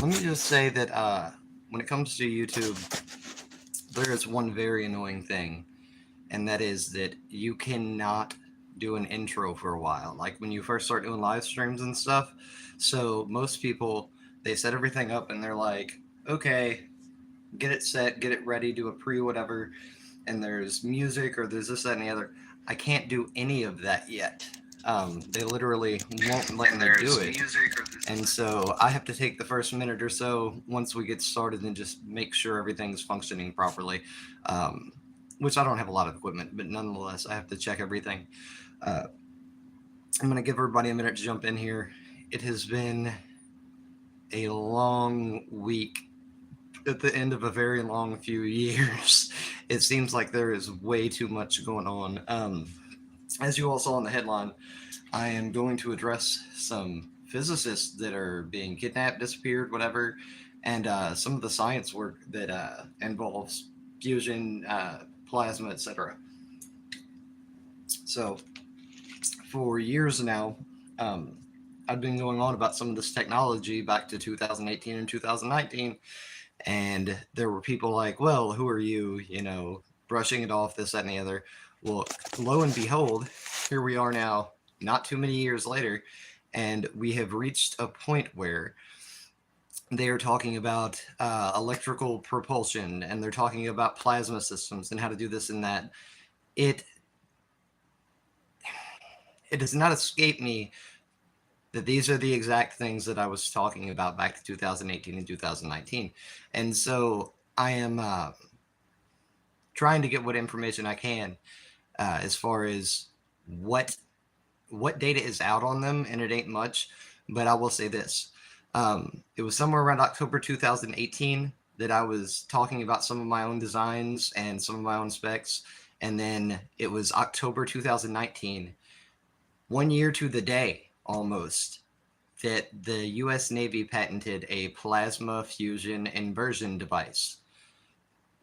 Let me just say that when it comes to YouTube, there is one very annoying thing, and that is that you cannot do an intro for a while. Like when you first start doing live streams and stuff. So most people, they set everything up and they're like, okay, get it set, get it ready, do a pre whatever, and there's music or there's this, that, and the other. I can't do any of that yet. They literally won't let And me do there's it. music or this. And so I have to take the first minute or so once we get started and just make sure everything's functioning properly. Um, which I don't have a lot of equipment, but nonetheless, I have to check everything. Uh, I'm going to give everybody a minute to jump in here. It has been a long week at the end of a very long few years. It seems like there is way too much going on. As you all saw in the headline, I am going to address some physicists that are being kidnapped, disappeared, whatever, and some of the science work that involves fusion, plasma, etc. So, for years now, um, I've been going on about some of this technology back to 2018 and 2019, and there were people like, well, who are you, brushing it off, this, that, and the other. Well, lo and behold, here we are now, not too many years later, and we have reached a point where they are talking about electrical propulsion, and they're talking about plasma systems and how to do this and that. It it does not escape me that these are the exact things that I was talking about back to 2018 and 2019. And so I am trying to get what information I can as far as what what data is out on them, and it ain't much. But I will say this: it was somewhere around October 2018 that I was talking about some of my own designs and some of my own specs, and then it was October 2019, 1 year to the day almost, that the U.S. Navy patented a plasma fusion inversion device,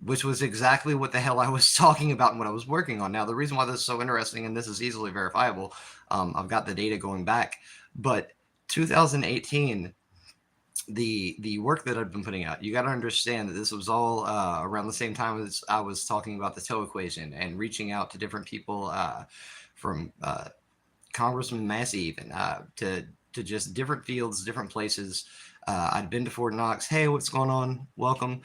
which was exactly what the hell I was talking about and what I was working on. Now, the reason why this is so interesting, and this is easily verifiable, I've got the data going back, but 2018, the work that I've been putting out, you got to understand that this was all around the same time as I was talking about the tow equation and reaching out to different people from Congressman Massey even to just different fields, different places. I'd been to Fort Knox. Hey, what's going on? Welcome.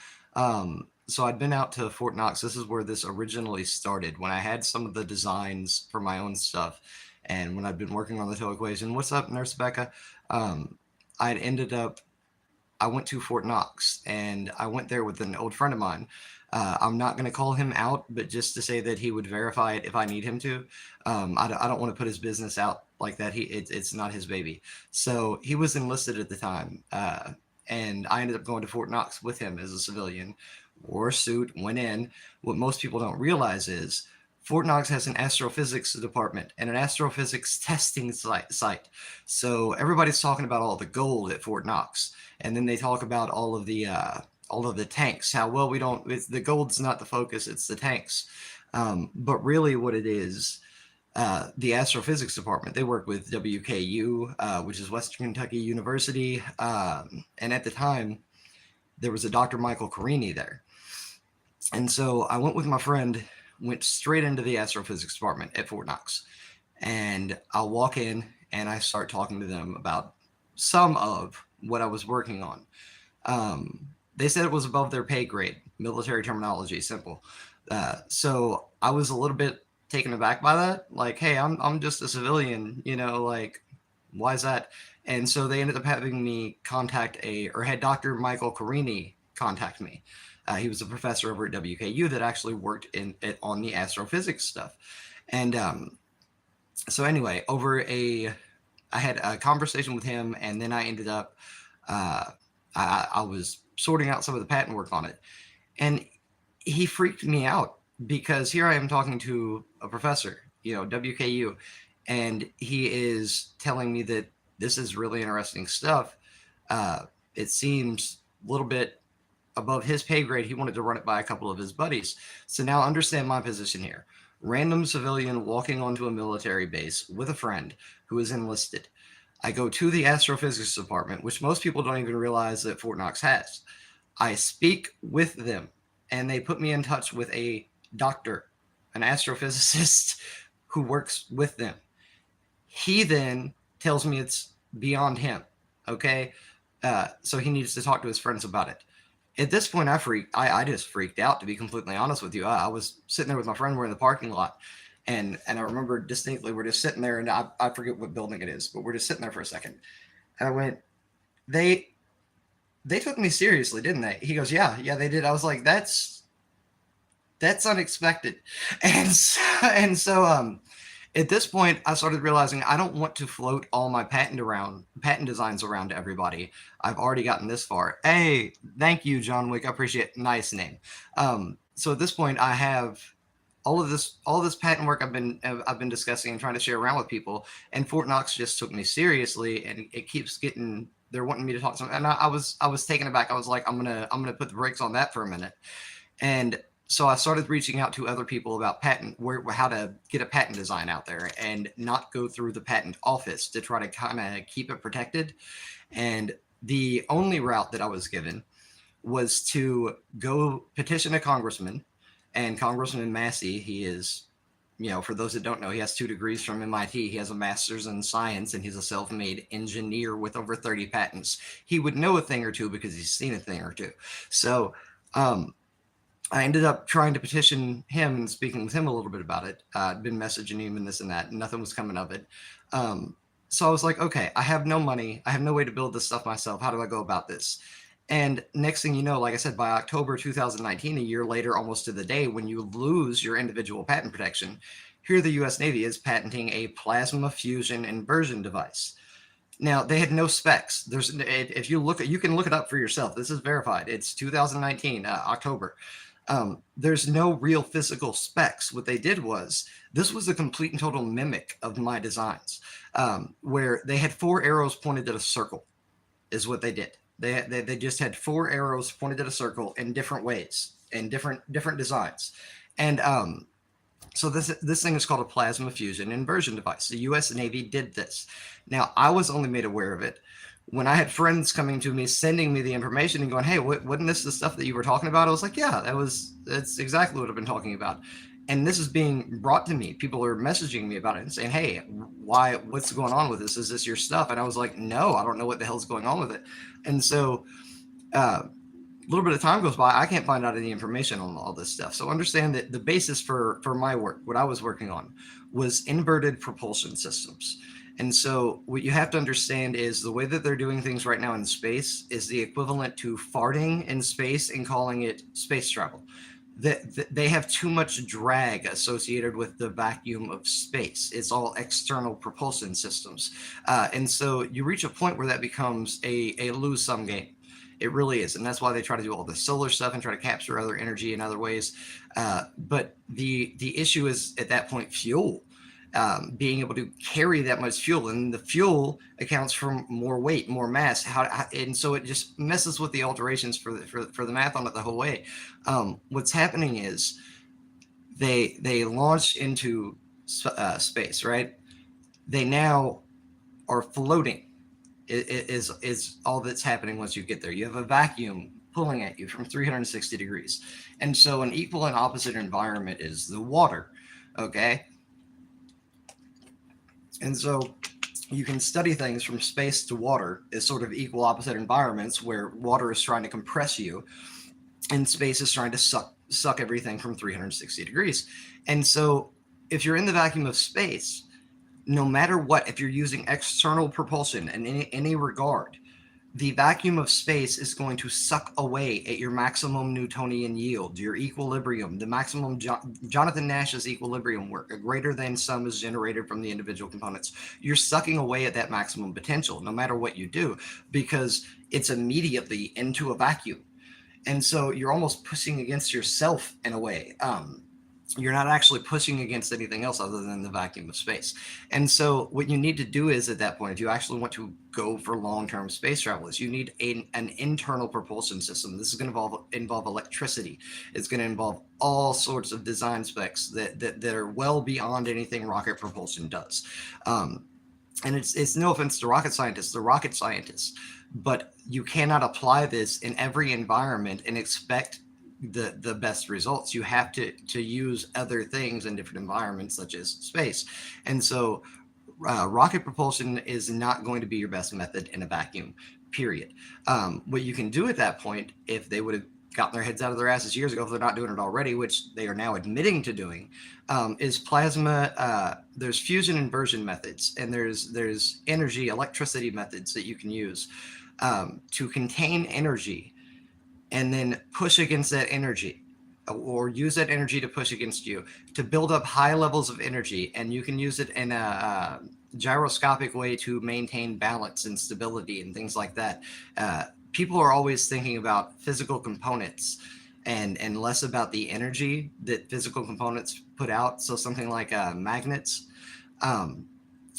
So I'd been out to Fort Knox. This is where this originally started, when I had some of the designs for my own stuff, and when I'd been working on the tow equation. What's up, Nurse Becca? I'd ended up. I went to Fort Knox, and I went there with an old friend of mine. I'm not going to call him out, but just to say that he would verify it if I need him to. I don't want to put his business out like that. It's not his baby. So he was enlisted at the time, and I ended up going to Fort Knox with him as a civilian. Wore a suit, went in. What most people don't realize is Fort Knox has an astrophysics department and an astrophysics testing site. So everybody's talking about all the gold at Fort Knox, and then they talk about all of the tanks. How well we don't. The gold's not the focus; it's the tanks. But really, what it is, the astrophysics department. They work with WKU, which is Western Kentucky University, and at the time, there was a Dr. Michael Carini there. And so I went with my friend, went straight into the astrophysics department at Fort Knox. And I'll walk in and I start talking to them about some of what I was working on. They said it was above their pay grade, military terminology, simple. So I was a little bit taken aback by that. Like, hey, I'm just a civilian, like, why is that? And so they ended up having me had Dr. Michael Carini contact me. He was a professor over at WKU that actually worked on the astrophysics stuff. And so anyway, I had a conversation with him, and then I ended up, I was sorting out some of the patent work on it. And he freaked me out because here I am talking to a professor, WKU, and he is telling me that this is really interesting stuff. It seems a little bit above his pay grade. He wanted to run it by a couple of his buddies. So now understand my position here. Random civilian walking onto a military base with a friend who is enlisted. I go to the astrophysics department, which most people don't even realize that Fort Knox has. I speak with them, and they put me in touch with a doctor, an astrophysicist who works with them. He then tells me it's beyond him. Okay, so he needs to talk to his friends about it. At this point, I just freaked out, to be completely honest with you. I was sitting there with my friend. We're in the parking lot, and I remember distinctly we're just sitting there, and I forget what building it is, but we're just sitting there for a second. And I went, they they took me seriously, didn't they? He goes, yeah, they did. I was like, that's unexpected, and so at this point, I started realizing I don't want to float all my patent designs around to everybody. I've already gotten this far. Hey, thank you, John Wick. I appreciate it. Nice name. So at this point, I have all this patent work I've been discussing and trying to share around with people. And Fort Knox just took me seriously, and it keeps getting. They're wanting me to talk to them, and I was taken aback. I was like, I'm gonna put the brakes on that for a minute. And so I started reaching out to other people about how to get a patent design out there and not go through the patent office to try to kind of keep it protected. And the only route that I was given was to go petition a congressman. And Congressman Massey, he is, for those that don't know, he has 2 degrees from MIT. He has a master's in science, and he's a self-made engineer with over 30 patents. He would know a thing or two because he's seen a thing or two. So I ended up trying to petition him and speaking with him a little bit about it. I'd been messaging him and this and that, and nothing was coming of it. So I was like, okay, I have no money. I have no way to build this stuff myself. How do I go about this? And next thing you know, like I said, by October 2019, a year later, almost to the day, when you lose your individual patent protection, here the U.S. Navy is patenting a plasma fusion inversion device. Now they had no specs. If you look, you can look it up for yourself. This is verified. It's 2019 October. There's no real physical specs. What they did was this was a complete and total mimic of my designs, where they had 4 arrows pointed at a circle, is what they did. They just had 4 arrows pointed at a circle in different ways and different designs, and so this thing is called a plasma fusion inversion device. The U.S. Navy did this. Now I was only made aware of it when I had friends coming to me, sending me the information and going, "Hey, wasn't this the stuff that you were talking about?" I was like, "Yeah, that's exactly what I've been talking about." And this is being brought to me. People are messaging me about it and saying, "Hey, what's going on with this? Is this your stuff?" And I was like, "No, I don't know what the hell's going on with it." And so a little bit of time goes by, I can't find out any information on all this stuff. So understand that the basis for my work, what I was working on, was inverted propulsion systems. And so what you have to understand is the way that they're doing things right now in space is the equivalent to farting in space and calling it space travel. They have too much drag associated with the vacuum of space. It's all external propulsion systems. And so you reach a point where that becomes a lose sum game. It really is, and that's why they try to do all the solar stuff and try to capture other energy in other ways. But the issue is at that point fuel, being able to carry that much fuel, and the fuel accounts for more weight, more mass. And so it just messes with the alterations for the math on it the whole way. What's happening is they launch into space, right? They now are floating is all that's happening once you get there. You have a vacuum pulling at you from 360 degrees. And so an equal and opposite environment is the water. Okay. And so you can study things from space to water as sort of equal opposite environments where water is trying to compress you and space is trying to suck everything from 360 degrees. And so if you're in the vacuum of space, no matter what, if you're using external propulsion in any regard, the vacuum of space is going to suck away at your maximum Newtonian yield, your equilibrium, the maximum Jonathan Nash's equilibrium work. A greater than sum is generated from the individual components. You're sucking away at that maximum potential, no matter what you do, because it's immediately into a vacuum. And so you're almost pushing against yourself in a way. You're not actually pushing against anything else other than the vacuum of space. And so what you need to do is at that point, if you actually want to go for long-term space travel, is you need an internal propulsion system. This is going to involve electricity. It's going to involve all sorts of design specs that are well beyond anything rocket propulsion does. And it's no offense to rocket scientists, they're rocket scientists, but you cannot apply this in every environment and expect the best results. You have to use other things in different environments, such as space. And so rocket propulsion is not going to be your best method in a vacuum, period. What you can do at that point, if they would have gotten their heads out of their asses years ago, if they're not doing it already, which they are now admitting to doing, is plasma. There's fusion inversion methods, and there's energy, electricity methods that you can use to contain energy and then push against that energy, or use that energy to push against you to build up high levels of energy. And you can use it in a gyroscopic way to maintain balance and stability and things like that. People are always thinking about physical components and less about the energy that physical components put out. So something like magnets, um,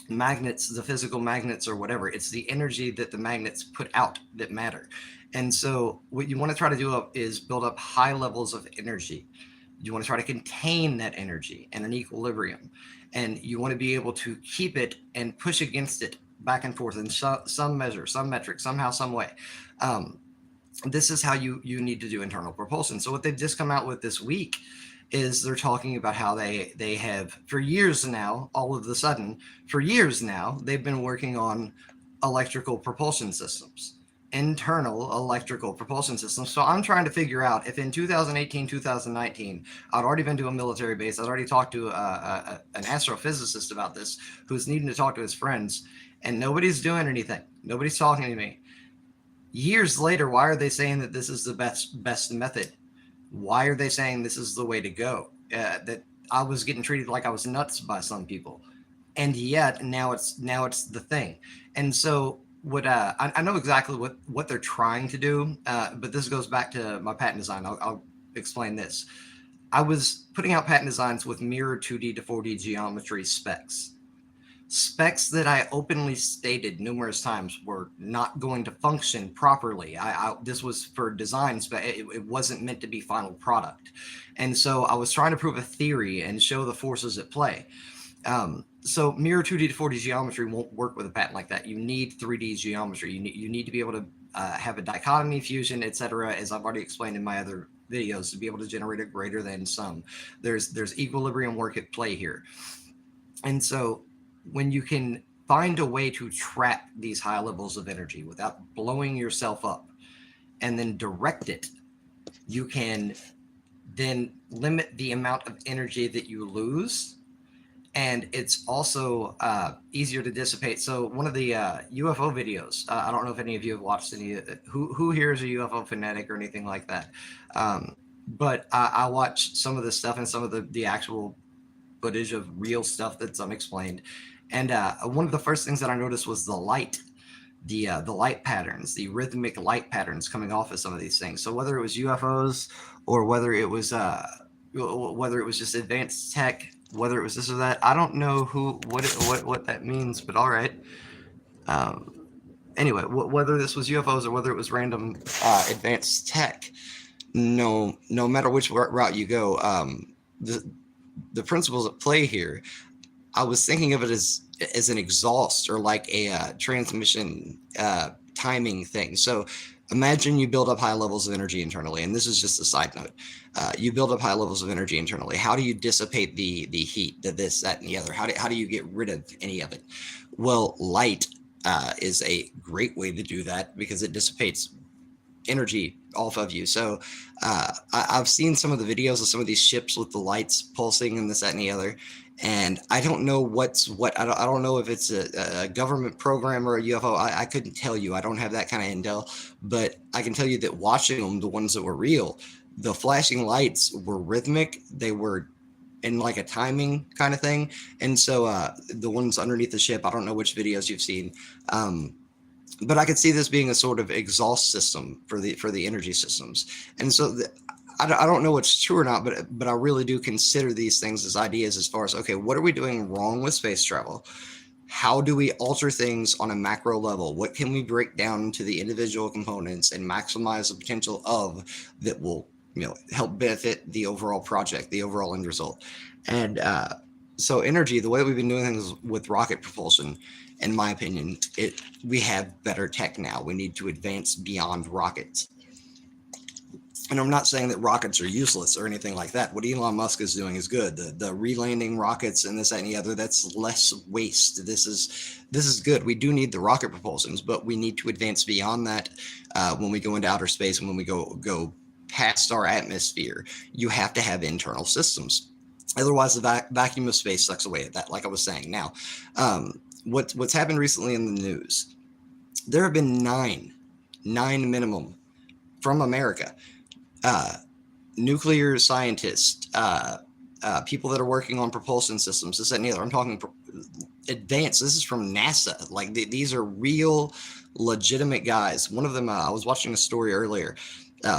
magnets, the physical magnets or whatever, it's the energy that the magnets put out that matter. And so what you want to try to do is build up high levels of energy. You want to try to contain that energy in an equilibrium, and you want to be able to keep it and push against it back and forth in some measure, some metric, somehow, some way. um, this is how you need to do internal propulsion. So what they've just come out with this week is they're talking about how they have for years now, all of a sudden, for years now, they've been working on electrical propulsion systems, internal electrical propulsion systems. So I'm trying to figure out if in 2018, 2019, I'd already been to a military base. I'd already talked to an astrophysicist about this, who's needing to talk to his friends, and nobody's doing anything. Nobody's talking to me. Years later, why are they saying that this is the best method? Why are they saying this is the way to go? That I was getting treated like I was nuts by some people, and yet now it's the thing. And so what I know exactly what they're trying to do, but this goes back to my patent design. I'll explain this. I was putting out patent designs with mirror 2D to 4D geometry specs that I openly stated numerous times were not going to function properly. This was for designs, but it wasn't meant to be final product. And so I was trying to prove a theory and show the forces at play. So mirror 2D to 4D geometry won't work with a patent like that. You need 3D geometry. You need to be able to have a dichotomy, fusion, etc., as I've already explained in my other videos, to be able to generate a greater than sum. There's equilibrium work at play here. And so when you can find a way to trap these high levels of energy without blowing yourself up and then direct it, you can then limit the amount of energy that you lose. And it's also easier to dissipate. So one of the UFO videos, I don't know if any of you have watched any. Who here is a UFO fanatic or anything like that? But I watched some of this stuff and some of the actual footage of real stuff that's unexplained. And one of the first things that I noticed was the light, the light patterns, the rhythmic light patterns coming off of some of these things. So whether it was UFOs or whether it was just advanced tech, whether it was this or that, I don't know what that means, but all right. Anyway, whether this was UFOs or whether it was random advanced tech, no matter which route you go, the principles at play here, I was thinking of it as an exhaust or like a transmission timing thing. So imagine you build up high levels of energy internally, and this is just a side note. You build up high levels of energy internally. How do you dissipate the heat, the this, that, and the other? How do you get rid of any of it? Well, light is a great way to do that because it dissipates energy off of you. So I've seen some of the videos of some of these ships with the lights pulsing and this, that, and the other. And I don't know what's what. I don't know if it's a government program or a UFO. I couldn't tell you. I don't have that kind of intel. But I can tell you that watching them, the ones that were real, the flashing lights were rhythmic. They were in like a timing kind of thing. And so the ones underneath the ship, I don't know which videos you've seen. But I could see this being a sort of exhaust system for the energy systems. And so I don't know what's true or not, but I really do consider these things as ideas as far as, okay, what are we doing wrong with space travel? How do we alter things on a macro level? What can we break down into the individual components and maximize the potential of that will, help benefit the overall project, the overall end result? And so energy, the way we've been doing things with rocket propulsion In my opinion, we have better tech now. We need to advance beyond rockets. And I'm not saying that rockets are useless or anything like that. What Elon Musk is doing is good. The relanding rockets and this, that, and the other, that's less waste. This is good. We do need the rocket propulsions, but we need to advance beyond that when we go into outer space and when we go past our atmosphere. You have to have internal systems. Otherwise, the vacuum of space sucks away at that, like I was saying. Now, what's happened recently in the news, there have been nine minimum from America, nuclear scientists, people that are working on propulsion systems, this, that, and the other. I'm talking advanced. This is from NASA. Like these are real, legitimate guys. One of them, I was watching a story earlier.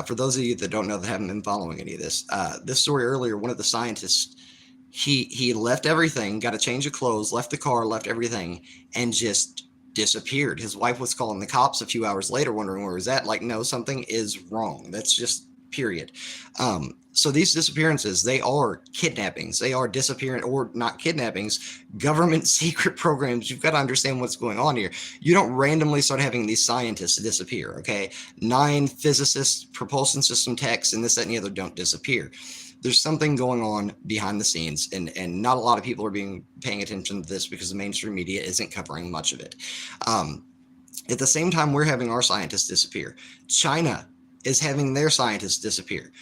For those of you that don't know, that haven't been following any of this story earlier, one of the scientists, he left everything, got a change of clothes, left the car, left everything, and just disappeared. His wife was calling the cops a few hours later, wondering where he was at. Like, no, something is wrong. That's just period. So these disappearances, they are kidnappings. They are disappearing, or not kidnappings, government secret programs. You've got to understand what's going on here. You don't randomly start having these scientists disappear, okay? 9 physicists, propulsion system techs, and this, that, and the other don't disappear. There's something going on behind the scenes, and not a lot of people are paying attention to this because the mainstream media isn't covering much of it. At the same time we're having our scientists disappear, China is having their scientists disappear.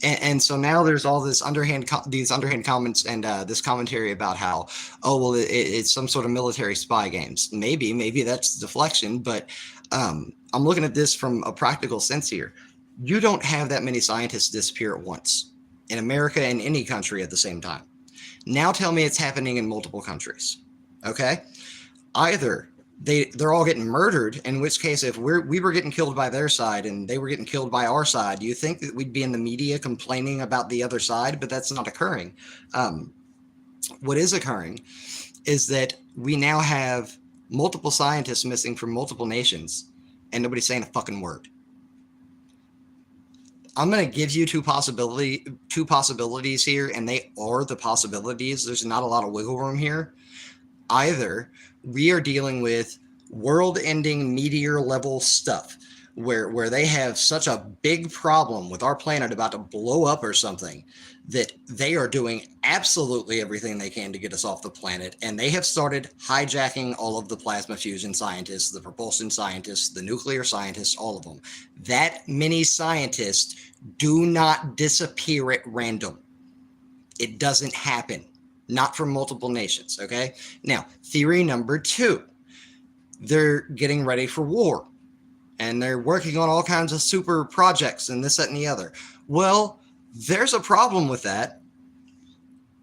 And so now there's all these underhand comments and this commentary about how, oh, well, it's some sort of military spy games. Maybe that's deflection, but I'm looking at this from a practical sense here. You don't have that many scientists disappear at once in America and any country at the same time. Now tell me it's happening in multiple countries, okay? Either they're all getting murdered, in which case if we were getting killed by their side and they were getting killed by our side, do you think that we'd be in the media complaining about the other side? But that's not occurring. What is occurring is that we now have multiple scientists missing from multiple nations and nobody's saying a fucking word. I'm going to give you two possibilities here, and they are the possibilities. There's not a lot of wiggle room here. Either we are dealing with world-ending meteor-level stuff where they have such a big problem with our planet about to blow up or something that they are doing absolutely everything they can to get us off the planet, and they have started hijacking all of the plasma fusion scientists, the propulsion scientists, the nuclear scientists, all of them. That many scientists do not disappear at random. It doesn't happen. Not from multiple nations, okay? Now, theory number 2. They're getting ready for war, and they're working on all kinds of super projects and this, that, and the other. Well, there's a problem with that.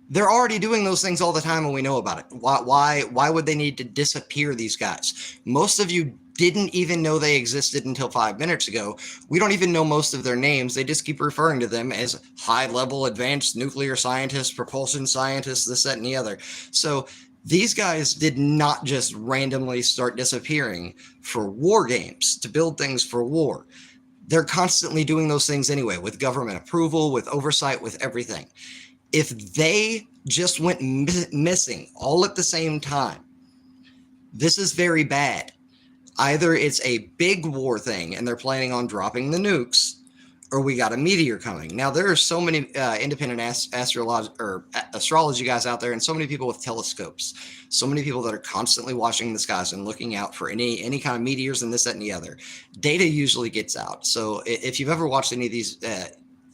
They're already doing those things all the time, and we know about it. Why would they need to disappear these guys? Most of you didn't even know they existed until 5 minutes ago. We don't even know most of their names. They just keep referring to them as high-level advanced nuclear scientists, propulsion scientists, this, that, and the other. So these guys did not just randomly start disappearing for war games, to build things for war. They're constantly doing those things anyway, with government approval, with oversight, with everything. If they just went missing all at the same time, this is very bad. Either it's a big war thing and they're planning on dropping the nukes, or we got a meteor coming. Now, there are so many independent astrology guys out there, and so many people with telescopes, so many people that are constantly watching the skies and looking out for any kind of meteors and this, that, and the other. Data usually gets out. So if you've ever watched any of these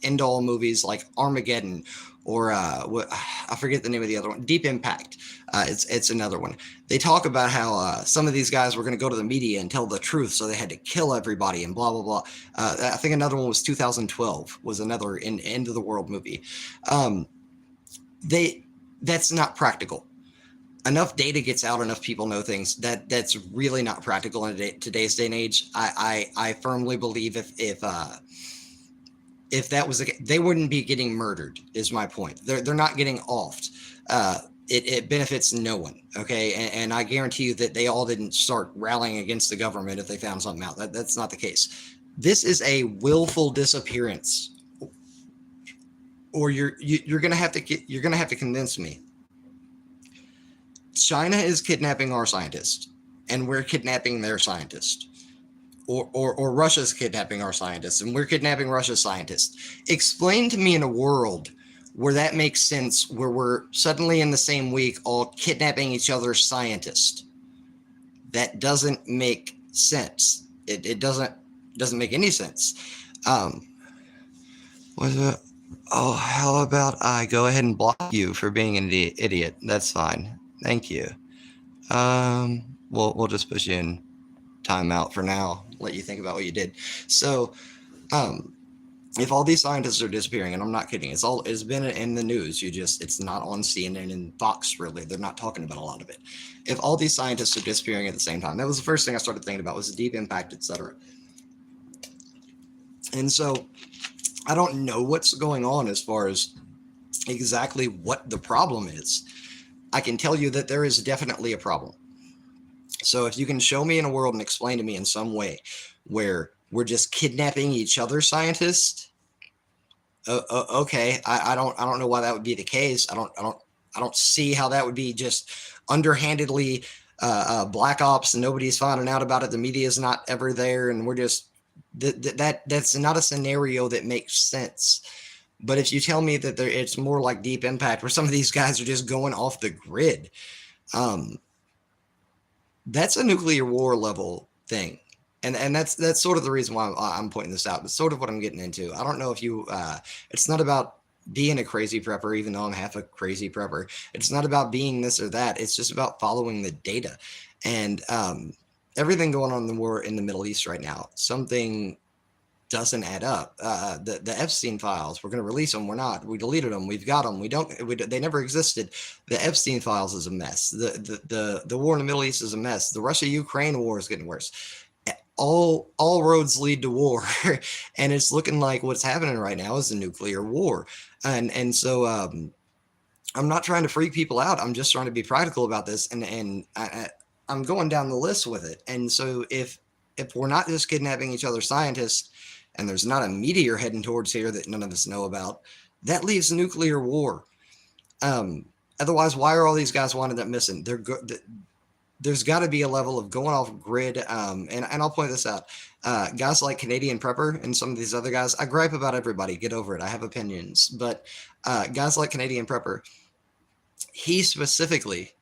end-all movies like Armageddon, or I forget the name of the other one, Deep Impact. It's another one. They talk about how some of these guys were going to go to the media and tell the truth, so they had to kill everybody and blah, blah, blah. I think another one was 2012, was another end of the world movie. That's not practical. Enough data gets out, enough people know things. That's really not practical in today's day and age. I firmly believe if that was the case, they wouldn't be getting murdered, is my point. They're not getting offed. It benefits no one, okay? And I guarantee you that they all didn't start rallying against the government if they found something out. That's not the case. This is a willful disappearance, or you're gonna have to convince me. China is kidnapping our scientists. and we're kidnapping their scientists. Or Russia's kidnapping our scientists, and we're kidnapping Russia's scientists. Explain to me in a world where that makes sense, where we're suddenly in the same week all kidnapping each other's scientists. That doesn't make sense. It doesn't make any sense. Um, was it? Oh, how about I go ahead and block you for being an idiot? That's fine. Thank you. We'll just push you in timeout for now. Let you think about what you did. So, if all these scientists are disappearing, and I'm not kidding, it's been in the news. It's not on CNN and Fox really. They're not talking about a lot of it. If all these scientists are disappearing at the same time, that was the first thing I started thinking about, was the deep impact, etc. And so I don't know what's going on as far as exactly what the problem is. I can tell you that there is definitely a problem. So if you can show me in a world and explain to me in some way where we're just kidnapping each other scientists, okay, I don't know why that would be the case. I don't see how that would be just underhandedly black ops and nobody's finding out about it. The media is not ever there, and we're just that's not a scenario that makes sense. But if you tell me that it's more like Deep Impact, where some of these guys are just going off the grid, that's a nuclear war level thing. And that's sort of the reason why I'm pointing this out. It's sort of what I'm getting into. I don't know if you, it's not about being a crazy prepper, even though I'm half a crazy prepper. It's not about being this or that. It's just about following the data. And everything going on in the war in the Middle East right now, something doesn't add up. The Epstein files, we're going to release them. We're not. We deleted them. We've got them. They never existed. The Epstein files is a mess. The war in the Middle East is a mess. The Russia-Ukraine war is getting worse. All roads lead to war, and it's looking like what's happening right now is a nuclear war. And so I'm not trying to freak people out. I'm just trying to be practical about this, and I'm going down the list with it. And so if we're not just kidnapping each other scientists, and there's not a meteor heading towards here that none of us know about, that leaves nuclear war. Otherwise, why are all these guys winding up missing? They're good. There's got to be a level of going off grid. And I'll point this out. Guys like Canadian Prepper and some of these other guys, I gripe about everybody. Get over it. I have opinions. But guys like Canadian Prepper, he specifically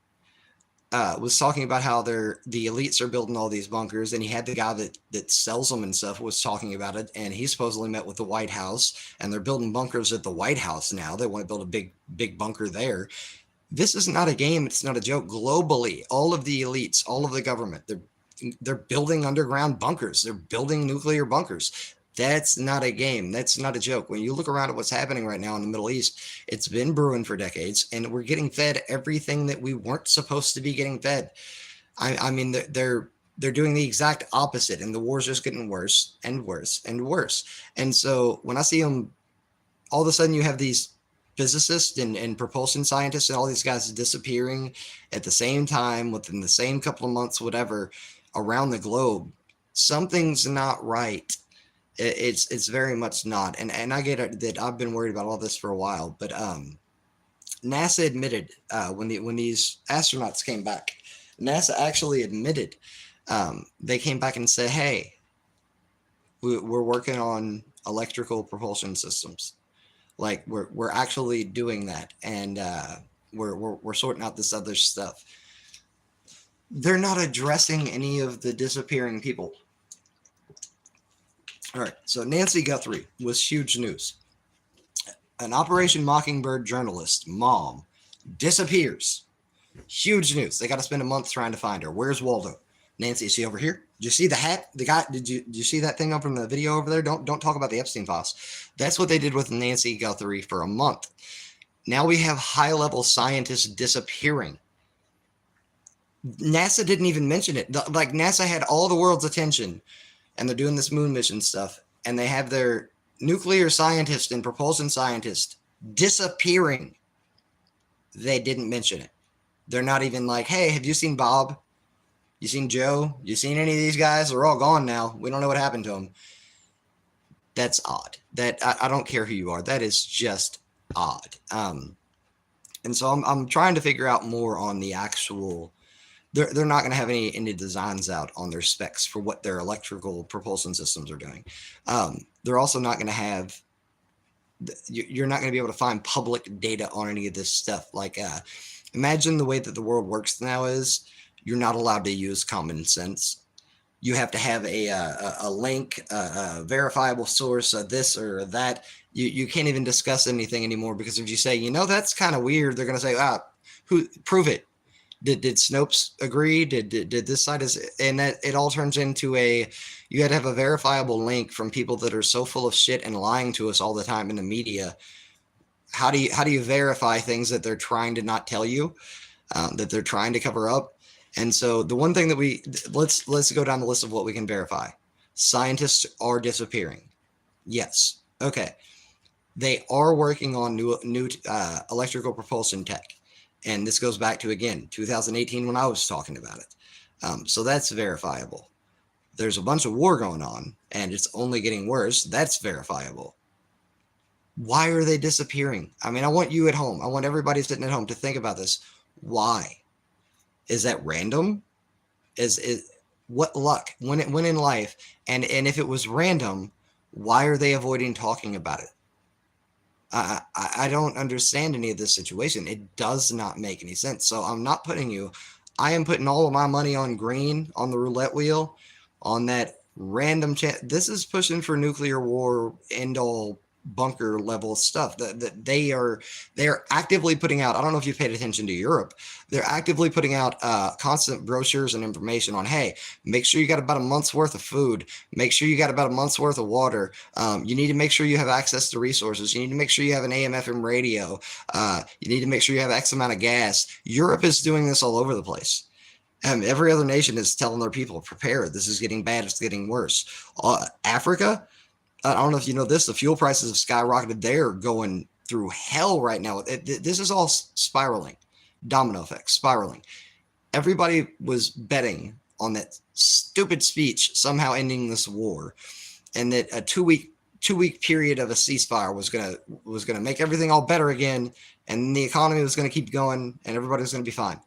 was talking about how the elites are building all these bunkers, and he had the guy that sells them and stuff was talking about it, and he supposedly met with the White House, and they're building bunkers at the White House now. They want to build a big bunker there. This is not a game. It's not a joke. Globally, all of the elites, all of the government, they're building underground bunkers. They're building nuclear bunkers. That's not a game. That's not a joke. When you look around at what's happening right now in the Middle East, it's been brewing for decades, and we're getting fed everything that we weren't supposed to be getting fed. I mean, they're doing the exact opposite, and the war's just getting worse and worse and worse. And so when I see them, all of a sudden you have these physicists and propulsion scientists and all these guys disappearing at the same time within the same couple of months, whatever, around the globe. Something's not right. It's very much not, and I get it that I've been worried about all this for a while, but NASA admitted when these astronauts came back, NASA actually admitted they came back and said, "Hey, we're working on electrical propulsion systems, like we're actually doing that, and we're sorting out this other stuff." They're not addressing any of the disappearing people. All right, so Nancy Guthrie was huge news. An Operation Mockingbird journalist, mom, disappears. Huge news. They got to spend a month trying to find her. Where's Waldo? Nancy, is she over here? Did you see the hat? The guy? Did you see that thing up from the video over there? Don't talk about the Epstein files. That's what they did with Nancy Guthrie for a month. Now we have high-level scientists disappearing. NASA didn't even mention it. Like NASA had all the world's attention, and they're doing this moon mission stuff, and they have their nuclear scientist and propulsion scientist disappearing. They didn't mention it. They're not even like, "Hey, have you seen Bob? You seen Joe? You seen any of these guys? They're all gone now. We don't know what happened to them." That's odd. That I don't care who you are. That is just odd. And so I'm trying to figure out more on the they're not going to have any designs out on their specs for what their electrical propulsion systems are doing. They're also not going to have, you're not going to be able to find public data on any of this stuff. Like, imagine the way that the world works now is you're not allowed to use common sense. You have to have a link, a verifiable source, this or that. You can't even discuss anything anymore, because if you say, that's kind of weird, they're going to say, who prove it? Did Snopes agree? Did this side is, and that it all turns into you had to have a verifiable link from people that are so full of shit and lying to us all the time in the media. How do you verify things that they're trying to not tell you, that they're trying to cover up? And so the one thing that let's go down the list of what we can verify. Scientists are disappearing. Yes. Okay. They are working on new electrical propulsion tech. And this goes back to, again, 2018 when I was talking about it. So that's verifiable. There's a bunch of war going on, and it's only getting worse. That's verifiable. Why are they disappearing? I mean, I want you at home. I want everybody sitting at home to think about this. Why? Is that random? Is what luck? When in life, and if it was random, why are they avoiding talking about it? I don't understand any of this situation. It does not make any sense. So I am putting all of my money on green on the roulette wheel, on that random chance. This is pushing for nuclear war, end all bunker level stuff that they are actively putting out. I don't know if you've paid attention to Europe. They're actively putting out constant brochures and information on, hey, make sure you got about a month's worth of food, make sure you got about a month's worth of water, you need to make sure you have access to resources, you need to make sure you have an AM/FM radio, you need to make sure you have X amount of gas. Europe is doing this all over the place. Every other nation is telling their people, prepare, this is getting bad, it's getting worse. Africa, I don't know if you know this, the fuel prices have skyrocketed. They're going through hell right now. This is all spiraling, domino effect, spiraling. Everybody was betting on that stupid speech somehow ending this war, and that a two-week period of a ceasefire was gonna make everything all better again, and the economy was gonna keep going, and everybody was gonna be fine.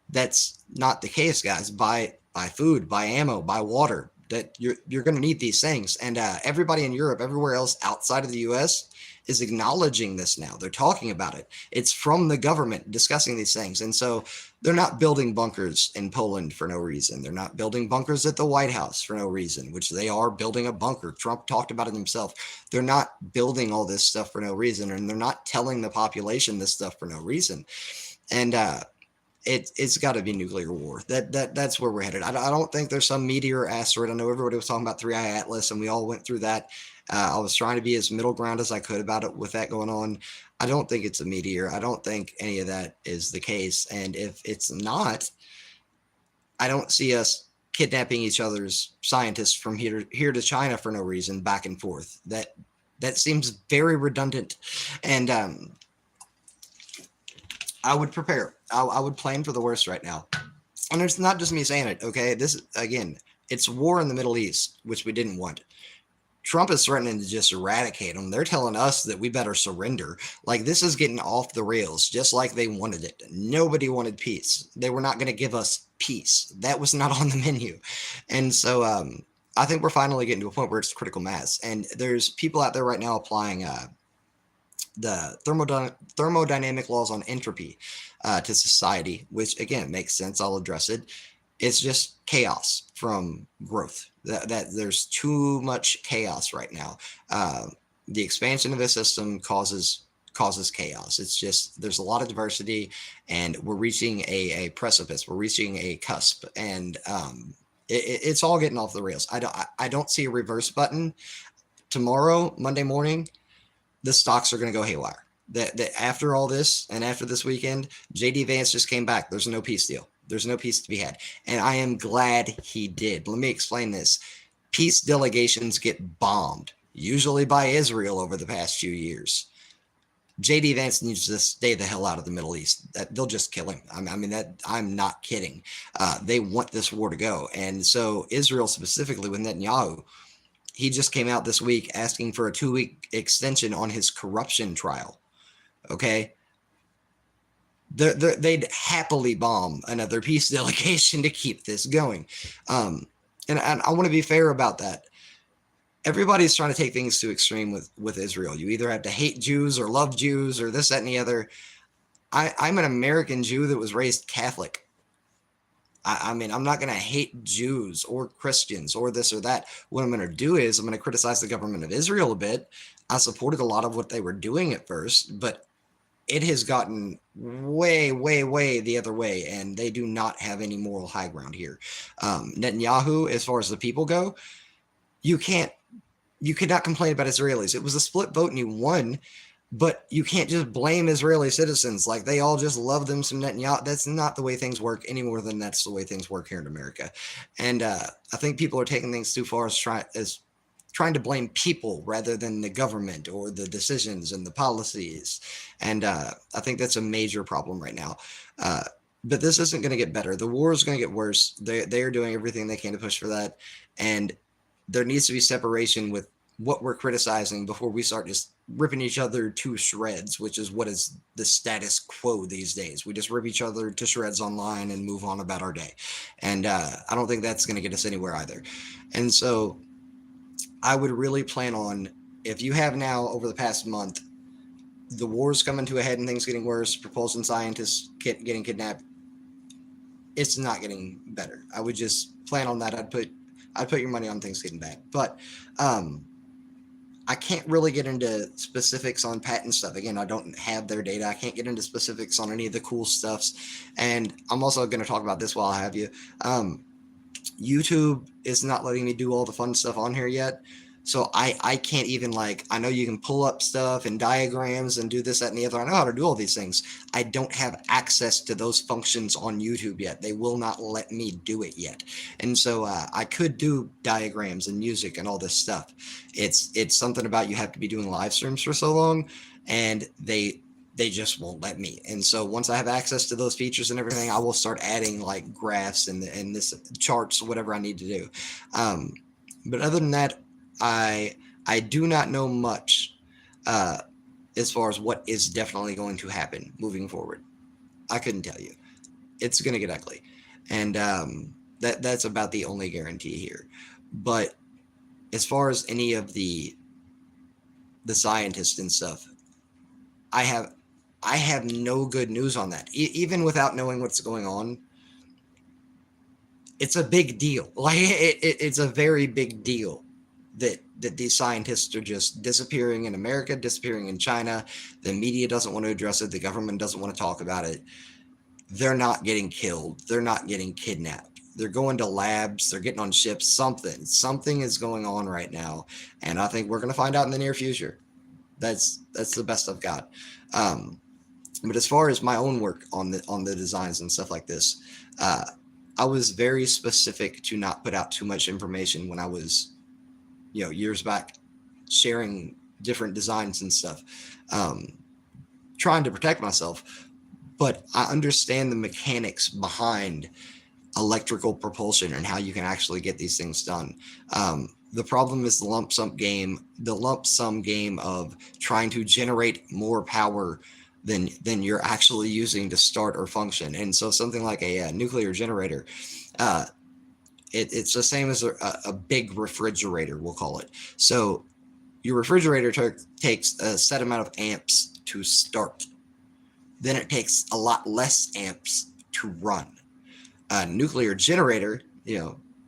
That's not the case, guys. Buy food, buy ammo, buy water. That you're going to need these things. And everybody in Europe, everywhere else outside of the US, is acknowledging this now. They're talking about it. It's from the government discussing these things. And so they're not building bunkers in Poland for no reason. They're not building bunkers at the White House for no reason, which they are building a bunker. Trump talked about it himself. They're not building all this stuff for no reason, and they're not telling the population this stuff for no reason. And it's got to be nuclear war. That's where we're headed. I don't think there's some meteor asteroid. I know everybody was talking about 3i Atlas, and we all went through that. I was trying to be as middle ground as I could about it with that going on. I don't think it's a meteor. I don't think any of that is the case. And if it's not, I don't see us kidnapping each other's scientists from here to China for no reason, back and forth. That seems very redundant. And I would prepare. I would plan for the worst right now. And it's not just me saying it, okay? This, again, it's war in the Middle East, which we didn't want. Trump is threatening to just eradicate them. They're telling us that we better surrender. Like, this is getting off the rails, just like they wanted it. Nobody wanted peace. They were not going to give us peace. That was not on the menu. And so I think we're finally getting to a point where it's critical mass. And there's people out there right now applying the thermodynamic laws on entropy to society, which, again, makes sense. I'll address it. It's just chaos from growth. That there's too much chaos right now. The expansion of a system causes chaos. It's just, there's a lot of diversity, and we're reaching a precipice. We're reaching a cusp, and it's all getting off the rails. I don't see a reverse button. Tomorrow, Monday morning, the stocks are going to go haywire. That after all this, and after this weekend, JD Vance just came back. There's no peace deal. There's no peace to be had. And I am glad he did. Let me explain this. Peace delegations get bombed, usually by Israel, over the past few years. JD Vance needs to stay the hell out of the Middle East. They'll just kill him. I mean, I'm not kidding. They want this war to go. And so Israel, specifically with Netanyahu, he just came out this week asking for a 2-week extension on his corruption trial. Okay? they'd happily bomb another peace delegation to keep this going. And I want to be fair about that. Everybody's trying to take things to extreme with Israel. You either have to hate Jews or love Jews or this, that, and the other. I'm an American Jew that was raised Catholic. I mean, I'm not going to hate Jews or Christians or this or that. What I'm going to do is I'm going to criticize the government of Israel a bit. I supported a lot of what they were doing at first, but it has gotten way, way, way the other way, and they do not have any moral high ground here. Netanyahu, as far as the people go, you cannot complain about Israelis. It was a split vote and you won, but you can't just blame Israeli citizens like they all just love them some Netanyahu. That's not the way things work any more than that's the way things work here in America. And I think people are taking things too far as trying to blame people rather than the government or the decisions and the policies. And I think that's a major problem right now. But this isn't going to get better. The war is going to get worse. They are doing everything they can to push for that. And there needs to be separation with what we're criticizing before we start just ripping each other to shreds, which is what is the status quo these days. We just rip each other to shreds online and move on about our day. And I don't think that's going to get us anywhere either. And so I would really plan on, if you have now over the past month, the war's coming to a head and things getting worse, propulsion scientists getting kidnapped, it's not getting better. I would just plan on that. I'd put your money on things getting bad. But I can't really get into specifics on patent stuff. Again, I don't have their data. I can't get into specifics on any of the cool stuffs. And I'm also going to talk about this while I have you. YouTube is not letting me do all the fun stuff on here yet. So I can't even, like, I know you can pull up stuff and diagrams and do this, that, and the other. I know how to do all these things. I don't have access to those functions on YouTube yet. They will not let me do it yet. And so I could do diagrams and music and all this stuff. It's something about you have to be doing live streams for so long, and they just won't let me. And so once I have access to those features and everything, I will start adding like graphs and this charts, whatever I need to do. But other than that, I do not know much as far as what is definitely going to happen moving forward. I couldn't tell you. It's going to get ugly. And that's about the only guarantee here. But as far as any of the scientists and stuff, I have no good news on that. Even without knowing what's going on, it's a big deal. Like it's a very big deal that these scientists are just disappearing in America, disappearing in China. The media doesn't want to address it. The government doesn't want to talk about it. They're not getting killed. They're not getting kidnapped. They're going to labs. They're getting on ships. Something is going on right now, and I think we're going to find out in the near future. That's the best I've got. But as far as my own work on the designs and stuff like this, I was very specific to not put out too much information when I was, years back, sharing different designs and stuff, trying to protect myself. But I understand the mechanics behind electrical propulsion and how you can actually get these things done. The problem is the lump sum game of trying to generate more power than you're actually using to start or function. And so something like a nuclear generator, it's the same as a big refrigerator, we'll call it. So your refrigerator takes a set amount of amps to start. Then it takes a lot less amps to run. A nuclear generator,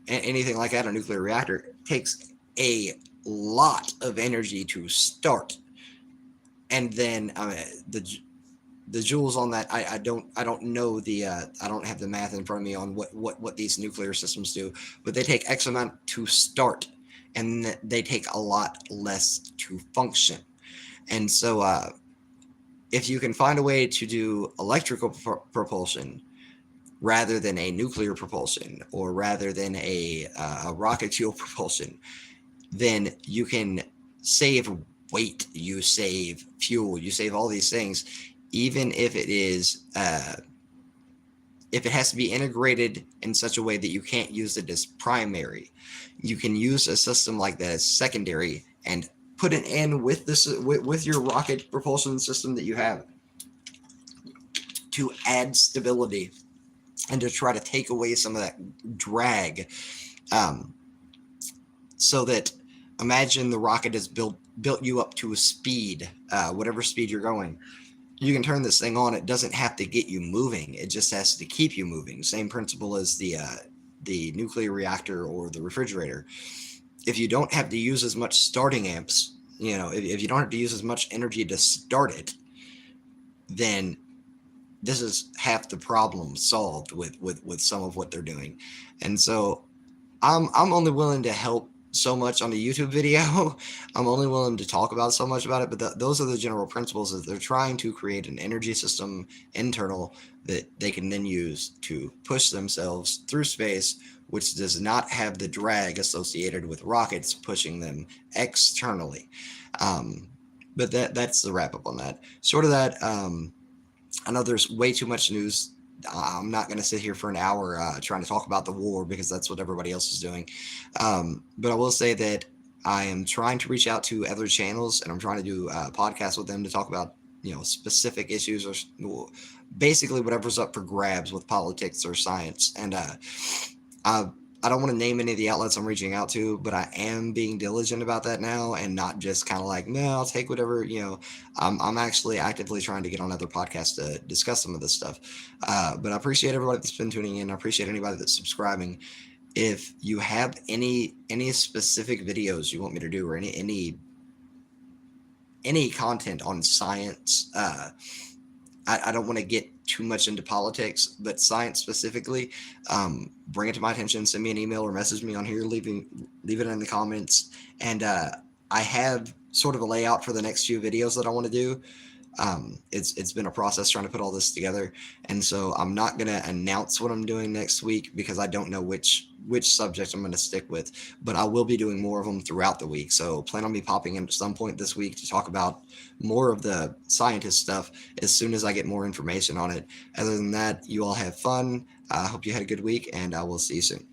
anything like that, a nuclear reactor, takes a lot of energy to start. And then the joules on that, I don't know I don't have the math in front of me on what these nuclear systems do, but they take X amount to start, and they take a lot less to function. And so if you can find a way to do electrical propulsion rather than a nuclear propulsion, or rather than a rocket fuel propulsion, then you can save weight, you save fuel, you save all these things, even if it is if it has to be integrated in such a way that you can't use it as primary. You can use a system like that as secondary and put it in with this with your rocket propulsion system that you have. to add stability and to try to take away some of that drag, um, so that imagine the rocket has built you up to a speed, whatever speed you're going. You can turn this thing on. It doesn't have to get you moving. It just has to keep you moving. Same principle as the nuclear reactor or the refrigerator. If you don't have to use as much starting amps, if you don't have to use as much energy to start it, then this is half the problem solved with some of what they're doing. And so I'm only willing to help so much on the YouTube video. I'm only willing to talk about so much about it, but those are the general principles. Is they're trying to create an energy system internal that they can then use to push themselves through space, which does not have the drag associated with rockets pushing them externally. Um, but that's the wrap up on that. Short of that, I know there's way too much news. I'm not going to sit here for an hour trying to talk about the war because that's what everybody else is doing. But I will say that I am trying to reach out to other channels, and I'm trying to do podcasts with them to talk about specific issues or basically whatever's up for grabs with politics or science. And I I don't want to name any of the outlets I'm reaching out to, but I am being diligent about that now and not just kind of like, no, I'll take whatever, I'm actually actively trying to get on other podcasts to discuss some of this stuff. But I appreciate everybody that's been tuning in. I appreciate anybody that's subscribing. If you have any specific videos you want me to do or any content on science, I don't want to get too much into politics, but science specifically, bring it to my attention. Send me an email or message me on here. Leave it in the comments. And I have sort of a layout for the next few videos that I want to do. It's been a process trying to put all this together, and so I'm not gonna announce what I'm doing next week because I don't know which subject I'm gonna stick with. But I will be doing more of them throughout the week. So plan on me popping in at some point this week to talk about more of the scientist stuff as soon as I get more information on it. Other than that, you all have fun. I hope you had a good week, and I will see you soon.